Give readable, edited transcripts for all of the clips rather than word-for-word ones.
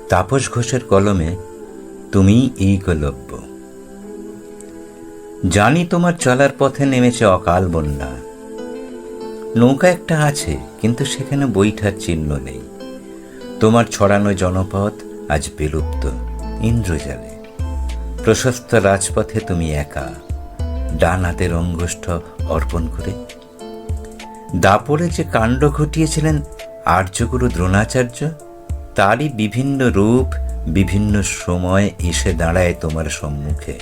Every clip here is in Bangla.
তাপস ঘোষের কলমে তুমি একলব্য। জানি তোমার চলার পথে নেমেছে অকাল বন্যা। নৌকা একটা আছে, কিন্তু সেখানে বৈঠার চিহ্ন নেই। তোমার ছড়ানো জনপদ আজ বিলুপ্ত ইন্দ্রজালে। প্রশস্ত রাজপথে তুমি একা, ডান হাতের অঙ্গুষ্ঠ অর্পণ করে। দাপরে যে কাণ্ড ঘটিয়েছিলেন আর্যগুরু দ্রোণাচার্য, তারই বিভিন্ন রূপ বিভিন্ন সময় এসে দাঁড়ায় তোমার সম্মুখে।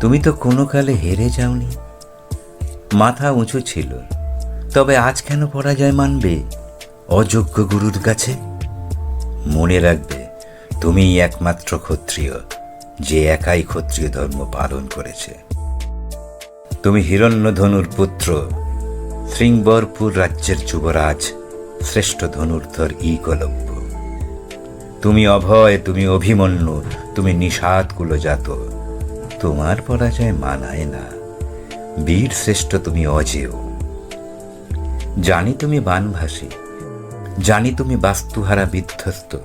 তুমি তো কোনো কালে হেরে যাওনি। মাথা উঁচু ছিল, তবে আজ কেন পরাজয় মানবে অযোগ্য গুরুর কাছে? মনে রাখবে, তুমিই একমাত্র ক্ষত্রিয় যে একাই ক্ষত্রিয় ধর্ম পালন করেছে। তুমি হিরণ্যধনুর পুত্র, শৃঙ্গবরপুর রাজ্যের যুবরাজ, শ্রেষ্ঠ ধনুর্ধর একলব্য। তুমি অভয়, তুমি অভিমন্যু, তুমি নিষাদ কুলজাত। তোমার পরাজয় মানায় না। বীর শ্রেষ্ঠ তুমি অজেয়। জানি তুমি বানভাসী, জানি তুমি বাস্তুহারা বিধ্বস্ত।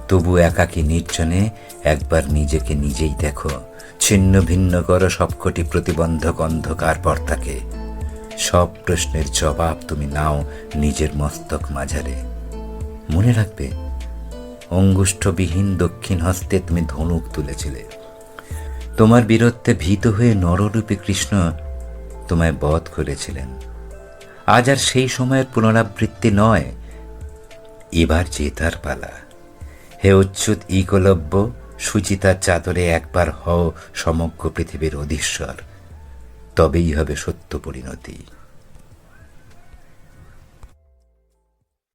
তবু একাকী নির্জনে একবার নিজেকে নিজেই দেখো। ছিন্ন ভিন্ন করো সবকটি প্রতিবন্ধক অন্ধকার পর্দাকে। সব প্রশ্নের জবাব তুমি নাও নিজের মস্তক মাঝারে। মনে রাখবে, অঙ্গুষ্ঠবিহীন দক্ষিণ হস্তে তুমি ধনুক তুলেছিলে। তোমার বীরত্বে ভীত হয়ে নররূপী কৃষ্ণ তোমায় বধ করেছিলেন। আজ আর সেই সময়ের পুনরাবৃত্তি নয়, এবার জেতার পালা। হে অচ্যুত একলব্য, সুচিতার চাদরে একবার হও সমগ্র পৃথিবীর অধীশ্বর। তবেই হবে সত্য পরিণতি।